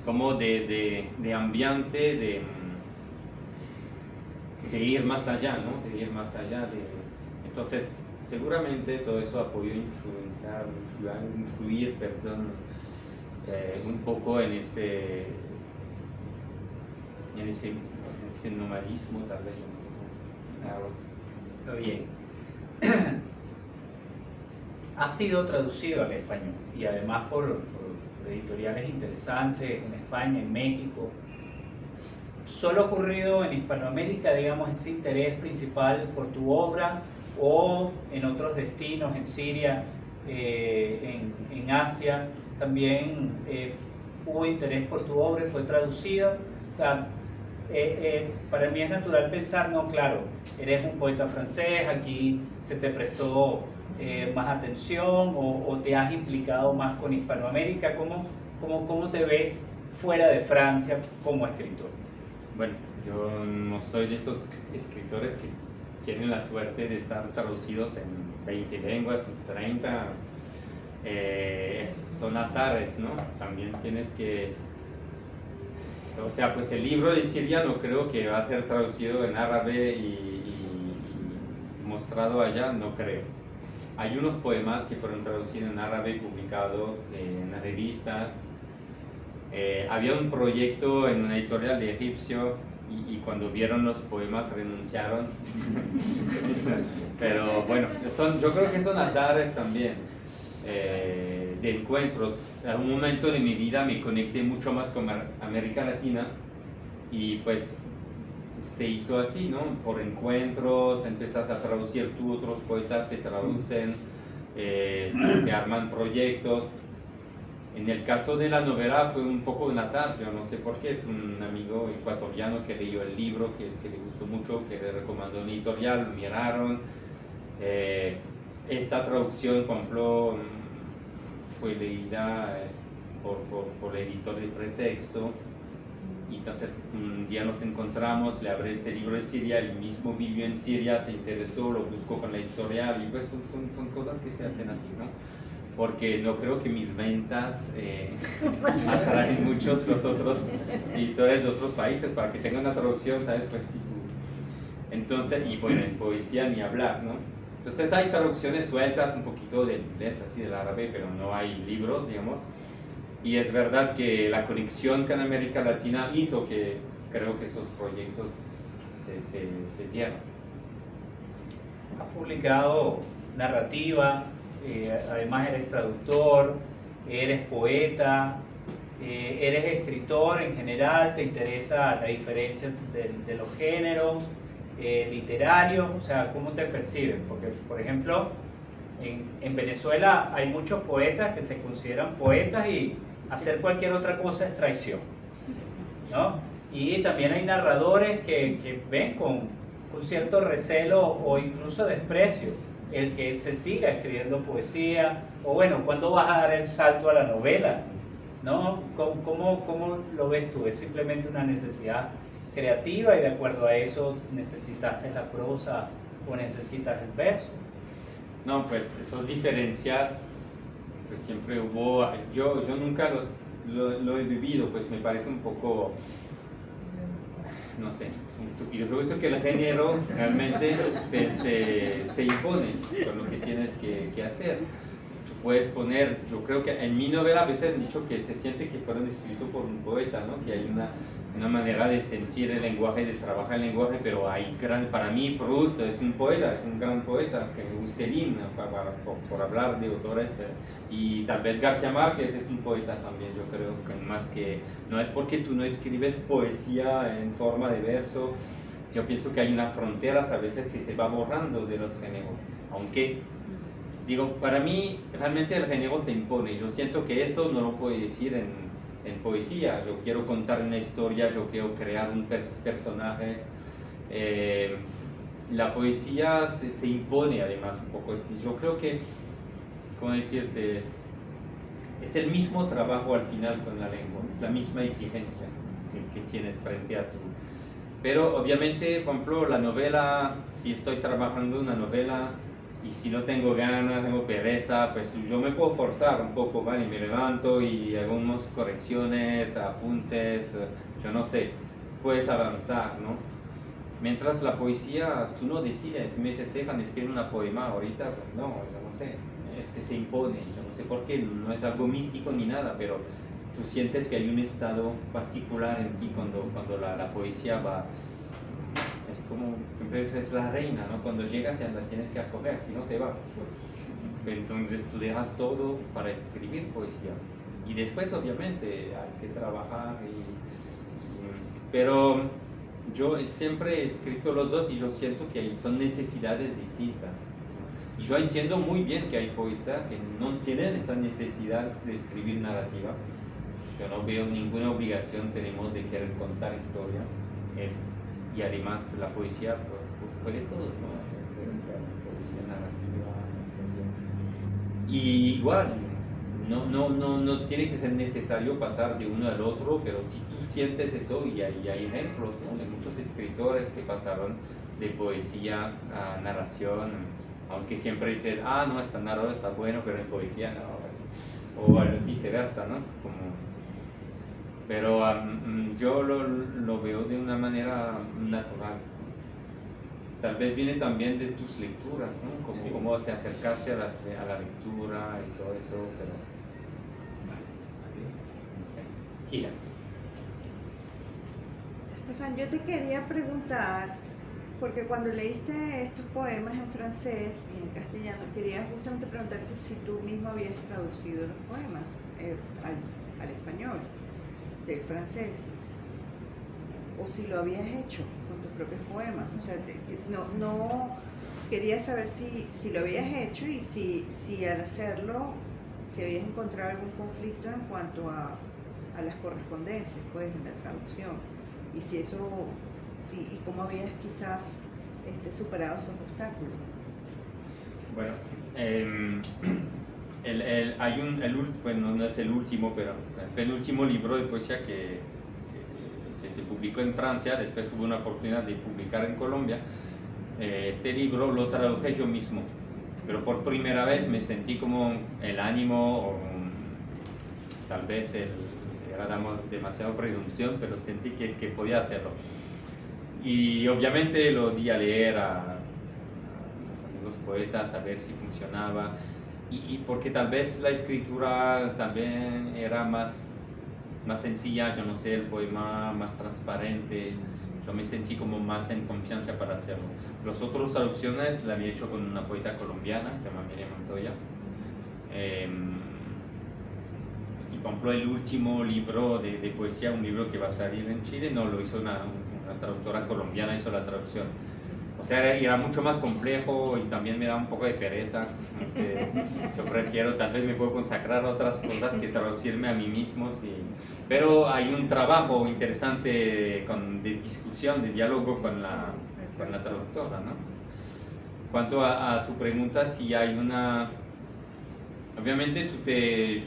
como de ambiente, de ir más allá, ¿no? De ir más allá, entonces seguramente todo eso ha podido influir, un poco en ese nomadismo, tal vez. Muy bien. Ha sido traducido al español, y además por editoriales interesantes en España, en México. ¿Solo ha ocurrido en Hispanoamérica, digamos, ese interés principal por tu obra, o en otros destinos, en Siria, en Asia, también hubo interés por tu obra y fue traducida? O sea, para mí es natural pensar, no, claro, eres un poeta francés, aquí se te prestó más atención, o te has implicado más con Hispanoamérica. ¿Cómo te ves fuera de Francia como escritor? Bueno, yo no soy de esos escritores que tienen la suerte de estar traducidos en 20 lenguas, 30, son azares, ¿no? También tienes que, o sea, pues el libro de Siria no creo que va a ser traducido en árabe y mostrado allá, no creo. Hay unos poemas que fueron traducidos en árabe y publicados en revistas. Había un proyecto en una editorial de egipcio, y cuando vieron los poemas renunciaron. Pero bueno, yo creo que son azares también, de encuentros. A un momento de mi vida me conecté mucho más con América Latina, y pues se hizo así, ¿no? Por encuentros, empiezas a traducir tú, otros poetas te traducen, se arman proyectos. En el caso de la novela fue un poco un azar, yo no sé por qué, es un amigo ecuatoriano que leyó el libro, que le gustó mucho, que le recomendó un editorial, lo miraron. Esta traducción, por ejemplo, fue leída por el editor de Pretexto, y entonces un día nos encontramos, le hablé este libro de Siria, él mismo vivió en Siria, se interesó, lo buscó con la editorial, y pues son cosas que se hacen así, ¿no? Porque no creo que mis ventas atraen muchos los otros editores de otros países para que tengan una traducción, ¿sabes? Pues sí, entonces, y bueno, en poesía ni hablar, ¿no? Entonces hay traducciones sueltas un poquito del inglés, así del árabe, pero no hay libros, digamos. Y es verdad que la conexión con América Latina hizo que creo que esos proyectos se dieran. Ha publicado narrativa, además eres traductor, eres poeta, eres escritor en general, te interesa la diferencia de los géneros literarios, o sea, ¿cómo te perciben? Porque, por ejemplo, en Venezuela hay muchos poetas que se consideran poetas y hacer cualquier otra cosa es traición, ¿no? Y también hay narradores que ven con cierto recelo o incluso desprecio el que se siga escribiendo poesía, o bueno, ¿cuándo vas a dar el salto a la novela? ¿No? ¿Cómo lo ves tú? ¿Es simplemente una necesidad creativa y de acuerdo a eso necesitaste la prosa o necesitas el verso? No, pues esas diferencias pues siempre hubo, yo nunca lo he vivido, pues me parece un poco, no sé, estúpido. Yo pienso que el género realmente se impone con lo que tienes que hacer. Tú puedes poner, yo creo que en mi novela a veces han dicho que se siente que fueron escritos por un poeta, ¿no? Que hay una manera de sentir el lenguaje, de trabajar el lenguaje, pero hay para mí Proust es un poeta, es un gran poeta, que Céline, por hablar de autores, y tal vez García Márquez es un poeta también, yo creo, que más que, no es porque tú no escribes poesía en forma de verso, yo pienso que hay una frontera a veces que se va borrando de los géneros, aunque, digo, para mí realmente el género se impone, yo siento que eso no lo puedo decir en poesía. Yo quiero contar una historia, yo quiero crear personajes. La poesía se impone además un poco. Yo creo que, ¿cómo decirte? Es el mismo trabajo al final con la lengua, es la misma exigencia que tienes frente a tú. Pero obviamente, por ejemplo, la novela, si estoy trabajando una novela y si no tengo ganas, tengo pereza, pues yo me puedo forzar un poco, ¿vale? Me levanto y hago unas correcciones, apuntes, yo no sé, puedes avanzar, ¿no? Mientras la poesía, tú no decides, me dice Estefan, escribe una poema ahorita, pues no, yo no sé, se impone, yo no sé por qué, no es algo místico ni nada, pero tú sientes que hay un estado particular en ti cuando la poesía va. Es como, es la reina, ¿no? Cuando llega la tienes que acoger, si no se va. Entonces tú dejas todo para escribir poesía. Y después obviamente hay que trabajar. Pero yo siempre he escrito los dos y yo siento que son necesidades distintas. Y yo entiendo muy bien que hay poetas que no tienen esa necesidad de escribir narrativa. Yo no veo ninguna obligación tenemos de querer contar historia. Y además la poesía puede todo, ¿no? Puede entrar poesía narrativa, poesía. Y igual, no tiene que ser necesario pasar de uno al otro, pero si tú sientes eso, y hay ejemplos, ¿no? De muchos escritores que pasaron de poesía a narración, aunque siempre dicen, no, esta narrador está bueno, pero en poesía no, o viceversa, ¿no? Pero yo lo veo de una manera natural. Tal vez viene también de tus lecturas, ¿no? Cómo te acercaste a la lectura y todo eso, pero... no sé. Kira. Estefan, yo te quería preguntar, porque cuando leíste estos poemas en francés y en castellano, quería justamente preguntarte si tú mismo habías traducido los poemas al español del francés, o si lo habías hecho con tus propios poemas. O sea, no quería saber si lo habías hecho y si al hacerlo si habías encontrado algún conflicto en cuanto a las correspondencias, pues, en la traducción, y si eso, y cómo habías quizás superado esos obstáculos. Bueno, bueno, no es el último, pero el penúltimo libro de poesía que se publicó en Francia, después hubo una oportunidad de publicar en Colombia. Este libro lo traduje yo mismo, pero por primera vez me sentí como el ánimo, o tal vez era demasiado presunción, pero sentí que podía hacerlo. Y obviamente lo di a leer a los amigos poetas, a ver si funcionaba, y porque tal vez la escritura también era más sencilla, yo no sé, el poema más transparente, yo me sentí como más en confianza para hacerlo. Las otras traducciones las había hecho con una poeta colombiana, que se llama Miriam Montoya. Y por ejemplo, el último libro de poesía, un libro que va a salir en Chile, no, lo hizo una traductora colombiana, hizo la traducción. O sea, era mucho más complejo y también me da un poco de pereza. Yo prefiero, tal vez me puedo consagrar a otras cosas que traducirme a mí mismo. Sí. Pero hay un trabajo interesante de discusión, de diálogo con la traductora, ¿no? Cuanto a tu pregunta, si hay una... Obviamente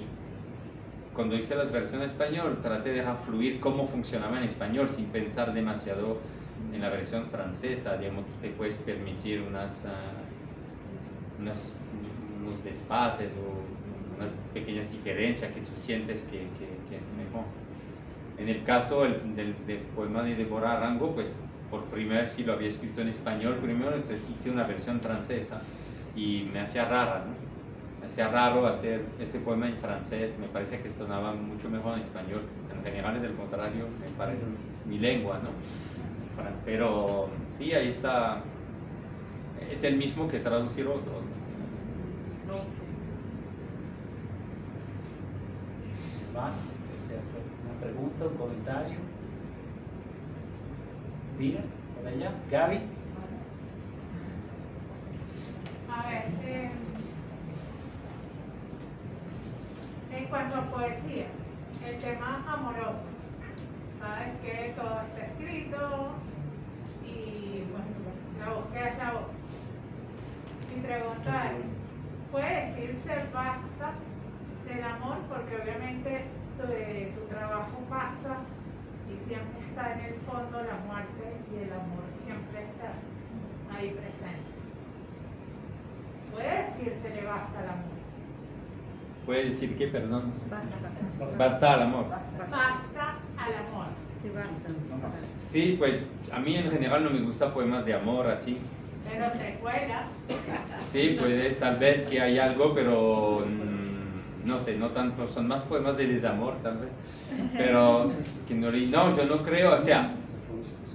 cuando hice las versiones en español, traté de dejar fluir cómo funcionaba en español sin pensar demasiado en la versión francesa. Digamos, tú te puedes permitir unos desfases o unas pequeñas diferencias que tú sientes que es mejor. En el caso del poema de Deborah Arango, pues por primera vez sí lo había escrito en español primero, entonces hice una versión francesa y me hacía rara, ¿no? Me hacía raro hacer este poema en francés, me parece que sonaba mucho mejor en español. En general es el contrario, me parece, es mi lengua, ¿no? Pero sí, ahí está, es el mismo que traducir otros. ¿Más? ¿Se hace una pregunta, un comentario? Dina, por allá. Gaby. A ver, en cuanto a poesía, el tema amoroso, sabes que todo está escrito y bueno, la búsqueda es la voz. Mi pregunta es, ¿puede decirse basta del amor? Porque obviamente tu trabajo pasa y siempre está en el fondo la muerte y el amor siempre está ahí presente. ¿Puede decirse basta al amor? ¿Puede decir qué, perdón? Basta. Basta al amor. Basta al amor. Sí, basta. Sí, pues a mí en general no me gustan poemas de amor así. Pero se cuela. Sí, puede, tal vez que hay algo, pero no sé, no tanto, son más poemas de desamor tal vez. Pero que no, yo no creo, o sea,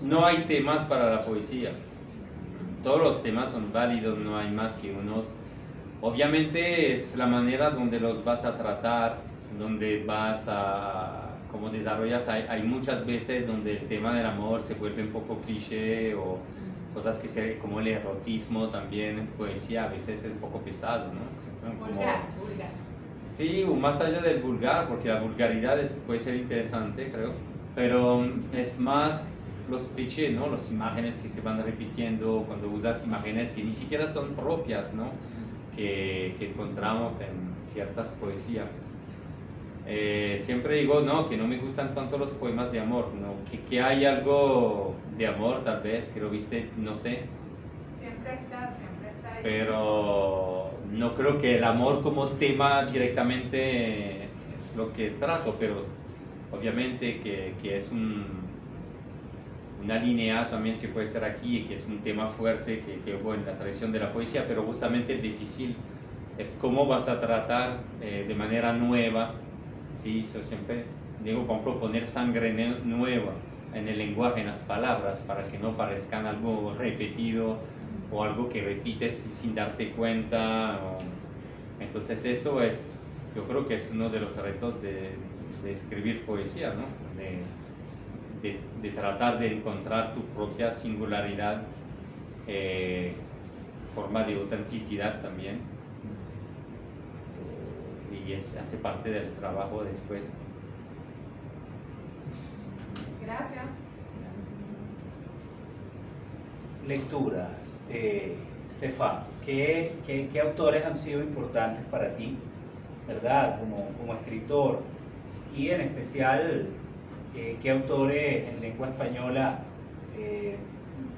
no hay temas para la poesía. Todos los temas son válidos, no hay más que unos. Obviamente es la manera donde los vas a tratar, donde vas a, cómo desarrollas, hay muchas veces donde el tema del amor se vuelve un poco cliché o cosas como el erotismo también en poesía a veces es un poco pesado, ¿no? Son como, Vulgar. sí, o más allá del vulgar, porque la vulgaridad puede ser interesante, creo, pero es más los clichés, ¿no? Las imágenes que se van repitiendo cuando usas imágenes que ni siquiera son propias, ¿no? Que encontramos en ciertas poesías. Siempre digo, no, que no me gustan tanto los poemas de amor, ¿no? Que hay algo de amor tal vez, que lo viste, no sé, Siempre está ahí. pero no creo que el amor como tema directamente es lo que trato, pero obviamente que es una línea también que puede ser aquí y que es un tema fuerte que hubo en la tradición de la poesía, pero justamente el difícil es cómo vas a tratar de manera nueva, ¿sí? Yo siempre digo, por ejemplo, poner sangre nueva en el lenguaje, en las palabras, para que no parezcan algo repetido o algo que repites sin darte cuenta. Entonces eso es, yo creo que es uno de los retos de escribir poesía, ¿no? De tratar de encontrar tu propia singularidad, forma de autenticidad también. hace parte del trabajo después. Gracias. Lecturas. Stefan, ¿qué autores han sido importantes para ti, verdad, como escritor? Y en especial, ¿qué autores en lengua española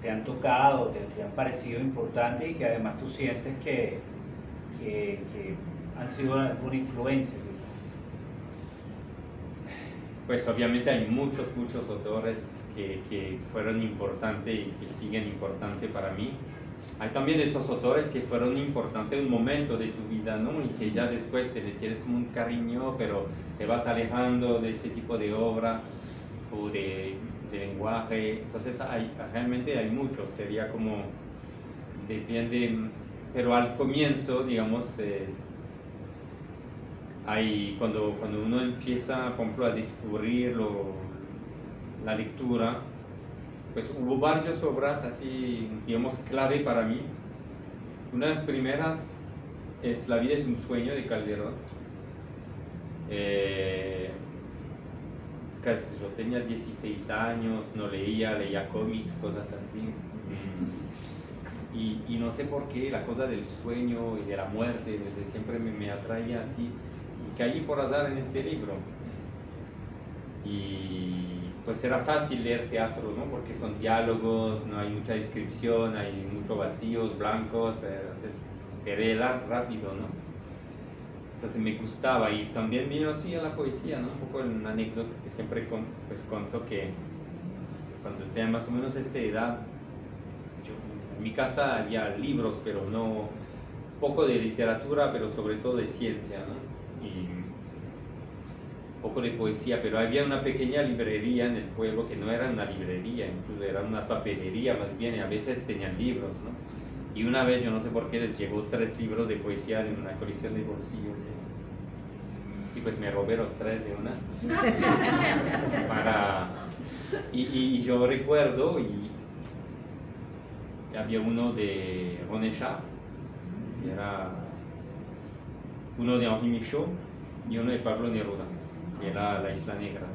te han tocado, te han parecido importantes y que además tú sientes que han sido alguna influencia, quizás? Pues obviamente hay muchos autores que fueron importantes y que siguen importantes para mí. Hay también esos autores que fueron importantes en un momento de tu vida, ¿no? Y que ya después te le tienes como un cariño, pero te vas alejando de ese tipo de obra o de lenguaje. Entonces realmente hay muchos, sería como, depende, pero al comienzo, digamos, cuando uno empieza, por ejemplo, a descubrir la lectura, pues hubo varias obras así, digamos, clave para mí. Una de las primeras es La vida es un sueño, de Calderón. Yo tenía 16 años, no leía cómics, cosas así. Y no sé por qué la cosa del sueño y de la muerte desde siempre me atraía así. Y caí por azar en este libro. Y pues era fácil leer teatro, ¿no? Porque son diálogos, no hay mucha descripción, hay muchos vacíos, blancos, entonces se lee rápido, ¿no? Entonces me gustaba, y también vino así a la poesía, ¿no? Un poco una anécdota que siempre cuento, que cuando tenía más o menos esta edad, en mi casa había libros, pero no, poco de literatura, pero sobre todo de ciencia, ¿no? Y poco de poesía, pero había una pequeña librería en el pueblo que no era una librería, incluso era una papelería más bien, y a veces tenían libros, ¿no? Y una vez, yo no sé por qué, les llegó 3 libros de poesía en una colección de bolsillos, y pues me robé los 3 de una. Y yo recuerdo, y había uno de René Char, que era uno de Henri Michaud, y uno de Pablo Neruda, que era La Isla Negra.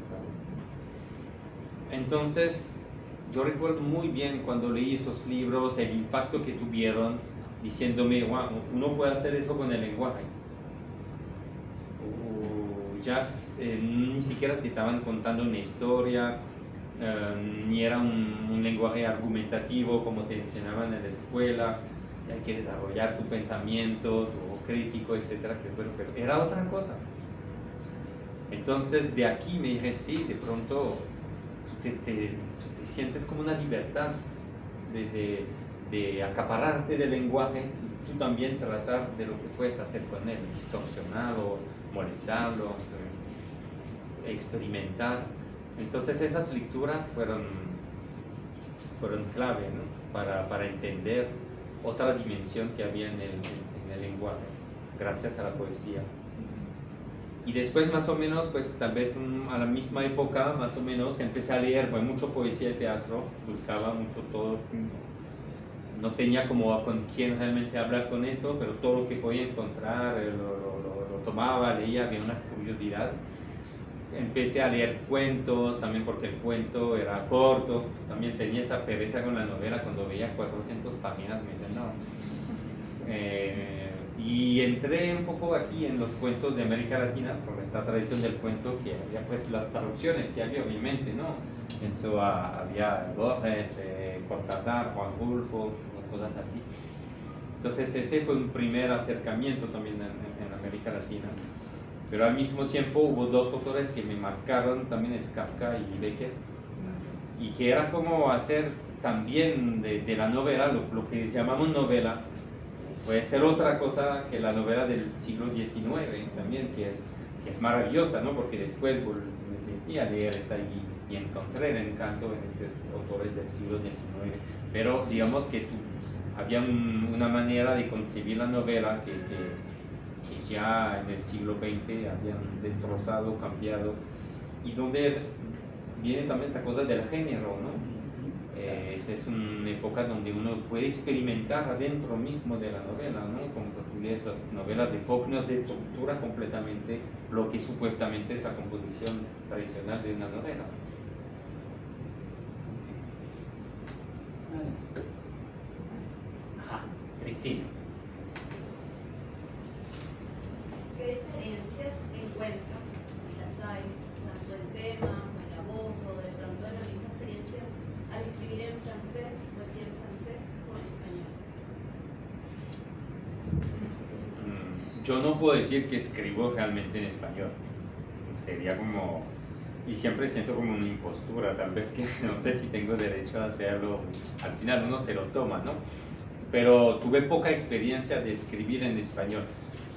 Entonces, yo recuerdo muy bien cuando leí esos libros, el impacto que tuvieron, diciéndome, wow, uno puede hacer eso con el lenguaje. Ya ni siquiera te estaban contando una historia, ni era un lenguaje argumentativo como te enseñaban en la escuela, hay que desarrollar tu pensamiento, tu crítico, etc. Pero era otra cosa. Entonces de aquí me dije, sí, de pronto te sientes como una libertad de acapararte del lenguaje y tú también tratar de lo que puedes hacer con él, distorsionarlo, molestarlo, experimentar. Entonces esas lecturas fueron clave, ¿no? para entender otra dimensión que había en el lenguaje, gracias a la poesía. Y después más o menos, pues tal vez a la misma época, más o menos, que empecé a leer mucho poesía y teatro, buscaba mucho todo, no tenía como con quién realmente hablar con eso, pero todo lo que podía encontrar lo tomaba, leía, había una curiosidad. Empecé a leer cuentos, también porque el cuento era corto, también tenía esa pereza con la novela, cuando veía 400 páginas me decían no. Y entré un poco aquí en los cuentos de América Latina, por esta tradición del cuento, que había pues las traducciones que había obviamente, ¿no? En eso había Borges, Cortázar, Juan Rulfo, cosas así. Entonces ese fue un primer acercamiento también en América Latina. Pero al mismo tiempo hubo 2 autores que me marcaron, también es Kafka y Becker, y que era como hacer también de la novela, lo que llamamos novela, puede ser otra cosa que la novela del siglo XIX también, que es maravillosa, ¿no? Porque después me metí a leer esa y encontré el encanto en esos autores del siglo XIX. Pero digamos que había una manera de concebir la novela que ya en el siglo XX habían destrozado, cambiado, y donde viene también esta cosa del género, ¿no? Es una época donde uno puede experimentar adentro mismo de la novela, ¿no? Como tú lees las novelas de Faulkner, de estructura completamente lo que supuestamente es la composición tradicional de una novela. Ajá, Cristina. ¿Qué diferencias encuentras, si las hay, tanto en tema, en la voz o de pronto en la misma experiencia, al escribir en francés, poesía en francés o en español? Yo no puedo decir que escribo realmente en español. Sería como... Y siempre siento como una impostura, tal vez que no sé si tengo derecho a hacerlo. Al final uno se lo toma, ¿no? Pero tuve poca experiencia de escribir en español.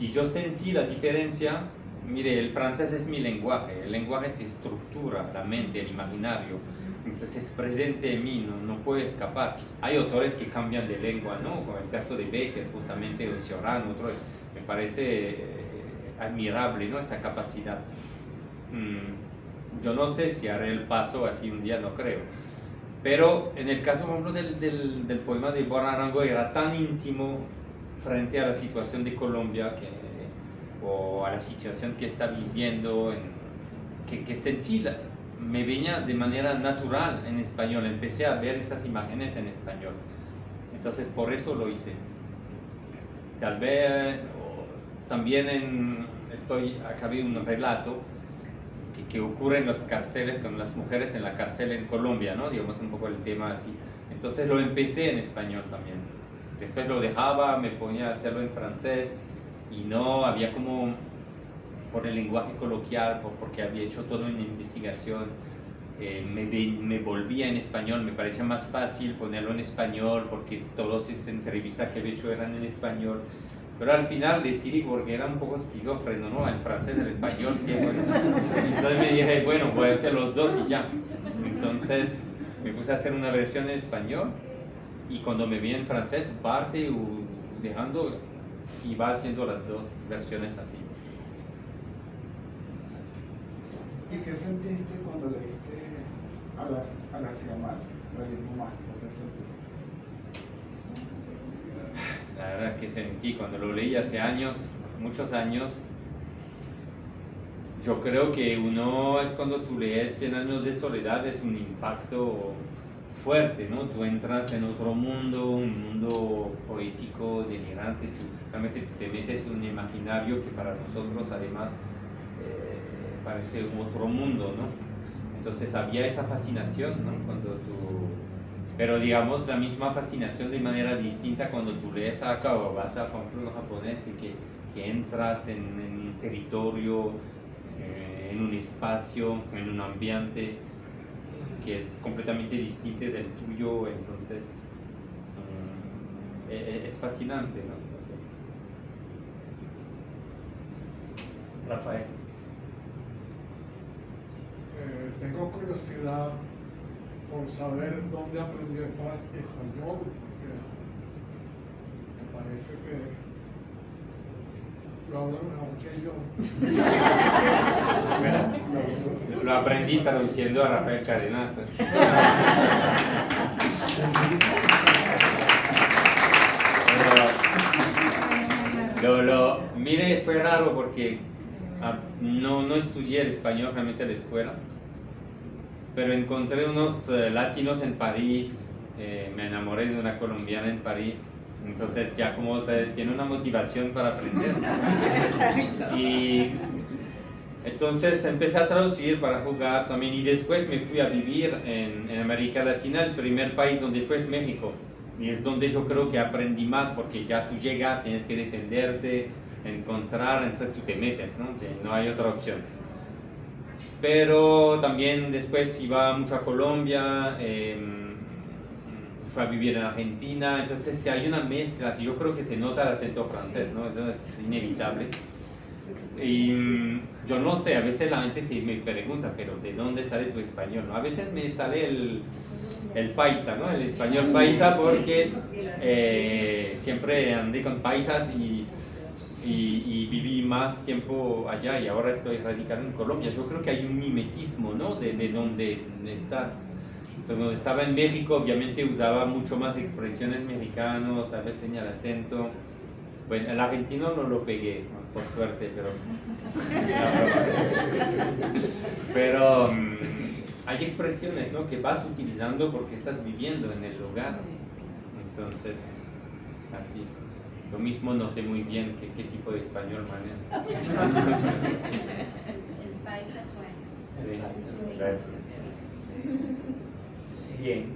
Y yo sentí la diferencia. Mire, el francés es mi lenguaje. El lenguaje te estructura la mente, el imaginario. Entonces es presente en mí, no puede escapar. Hay autores que cambian de lengua, ¿no? Como el caso de Becker, justamente, o Cioran, otro. Me parece admirable, ¿no? Esa capacidad. Yo no sé si haré el paso así un día, no creo. Pero en el caso, por ejemplo, del poema de Borja Arango, era tan íntimo frente a la situación de Colombia o a la situación que está viviendo, que sentí, me venía de manera natural en español. Empecé a ver esas imágenes en español. Entonces, por eso lo hice. Tal vez, también acabé un relato que ocurre en las cárceles, con las mujeres en la cárcel en Colombia, ¿no? Digamos un poco el tema así. Entonces lo empecé en español también. Después lo dejaba, me ponía a hacerlo en francés y no, había como, por el lenguaje coloquial, porque había hecho toda una investigación, me volvía en español, me parecía más fácil ponerlo en español porque todas esas entrevistas que había hecho eran en español. Pero al final decidí, porque era un poco esquizófreno, ¿no? El francés, el español, que bueno. Entonces me dije, bueno, voy a hacer los dos y ya. Entonces me puse a hacer una versión en español y cuando me vi en francés, parte dejando, iba haciendo las dos versiones así. ¿Y qué sentiste cuando leíste a García Márquez, Realismo Mágico? ¿Qué sentiste? La verdad que sentí cuando lo leí hace años, muchos años, yo creo que uno es cuando tú lees 100 años de soledad, es un impacto fuerte, ¿no? Tú entras en otro mundo, un mundo poético, delirante, tú realmente te metes en un imaginario que para nosotros además parece otro mundo, ¿no? Entonces había esa fascinación, ¿no? Cuando tú... Pero digamos la misma fascinación de manera distinta cuando tú lees a Kawabata, por ejemplo, en japonés, y que entras en un territorio, en un espacio, en un ambiente que es completamente distinto del tuyo, entonces es fascinante, ¿no? Rafael. Tengo curiosidad por saber dónde aprendió español, porque me parece que lo habla mejor que yo. Bueno, lo aprendí traduciendo a Rafael Cadenas. Mire, fue raro porque no estudié el español realmente en la escuela, pero encontré unos latinos en París, me enamoré de una colombiana en París, entonces ya como tiene una motivación para aprender. Y entonces empecé a traducir para jugar también, y después me fui a vivir en América Latina. El primer país donde fue es México, y es donde yo creo que aprendí más, porque ya tú llegas, tienes que defenderte, encontrar, entonces tú te metes, ¿no? No hay otra opción. Pero también después iba mucho a Colombia, fue a vivir en Argentina, entonces hay una mezcla, así yo creo que se nota el acento francés, ¿no? Eso es inevitable. Y yo no sé, a veces la gente se me pregunta, pero ¿de dónde sale tu español? ¿No? A veces me sale el paisa, ¿no? El español paisa, porque siempre andé con paisas y viví más tiempo allá, y ahora estoy radicado en Colombia. Yo creo que hay un mimetismo, ¿no? De donde estás. Cuando estaba en México, obviamente usaba mucho más expresiones mexicanas, tal vez tenía el acento. Bueno, el argentino no lo pegué, por suerte, pero hay expresiones, ¿no?, que vas utilizando porque estás viviendo en el lugar. Entonces, así. Lo mismo no sé muy bien qué tipo de español maneja. El paisa suena. Bien.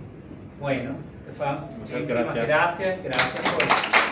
Bueno, Estefan, Muchas muchísimas gracias. gracias por